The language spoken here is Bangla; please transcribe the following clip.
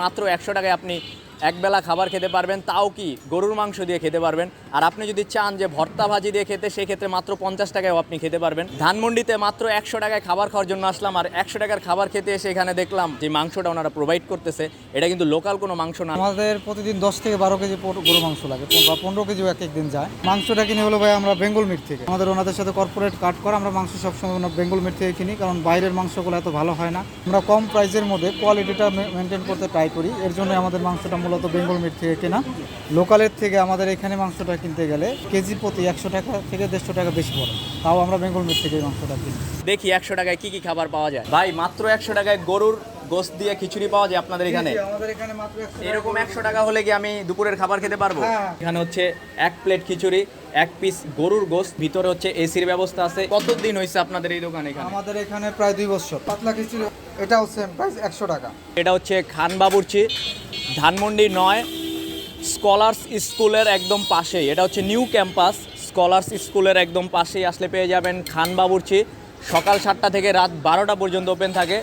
মাত্র 100 টাকায় আপনি একবেলা খাবার খেতে পারবেন, তাও কি গরুর মাংস দিয়ে খেতে পারবেন। আর আপনি যদি চান যে ভর্তা ভাজি দিয়ে খেতে, সেক্ষেত্রে মাত্র 50 টাকায়ও আপনি খেতে পারবেন। ধানমন্ডিতে মাত্র 100 টাকায় খাবার খাওয়ার জন্য আসলাম, আর 100 টাকার খাবার খেতে এসে এখানে দেখলাম যে মাংসটা ওনারা প্রোভাইড করতেছে, এটা কিন্তু লোকাল কোনো মাংস না। আমাদের প্রতিদিন 10 থেকে 12 কেজি গরু মাংস লাগে বা 15 কেজিও এক একদিন যায়। মাংসটা কিনে হলো ভাই আমরা বেঙ্গল মিট থেকে, আমাদের ওনাদের সাথে কর্পোরেট কাট করা। আমরা মাংস সবসময় বেঙ্গল মিট থেকে কিনি, কারণ বাইরের মাংসগুলো এত ভালো হয় না। আমরা কম প্রাইসের মধ্যে কোয়ালিটিটা মেনটেন করতে ট্রাই করি, এর জন্য আমাদের মাংসটা মূলত বেঙ্গল মিট থেকে কেনা। লোকালের থেকে আমাদের এখানে মাংসটা কিনতে গেলে কেজি প্রতি 100 টাকা থেকে 150 টাকা বেশি পড়ে, তাও আমরা বেঙ্গল মিট থেকে এই মাংসটা কিনি। দেখি 100 টাকায় কি কি খাবার পাওয়া যায়। ভাই মাত্র 100 টাকায় গরুর গোশত দিয়ে খিচুড়ি পাওয়া যায় আপনাদের এখানে? আমাদের এখানে মাত্র 100 টাকা। এরকম 100 টাকা হলে কি আমি দুপুরের খাবার খেতে পারবো? হ্যাঁ। এখানে হচ্ছে 1 প্লেট খিচুড়ি, 1 পিস গরুর গোশত, ভিতরে হচ্ছে এসির ব্যবস্থা আছে। কতদিন হয়েছে আপনাদের এই দোকানে এখানে? আমাদের এখানে প্রায় 2 বছর। পাতলা খিচুড়ি এটাও সেম প্রাইস 100 টাকা। এটা হচ্ছে খান বাবুর্চি, ধানমন্ডি 9 স্কলার্স স্কুলের একদম পাশেই। এটা হচ্ছে নিউ ক্যাম্পাস, স্কলার্স স্কুলের একদম পাশেই আসলে পেয়ে যাবেন খান বাবুর্চি। সকাল 7টা থেকে রাত 12টা পর্যন্ত ওপেন থাকে।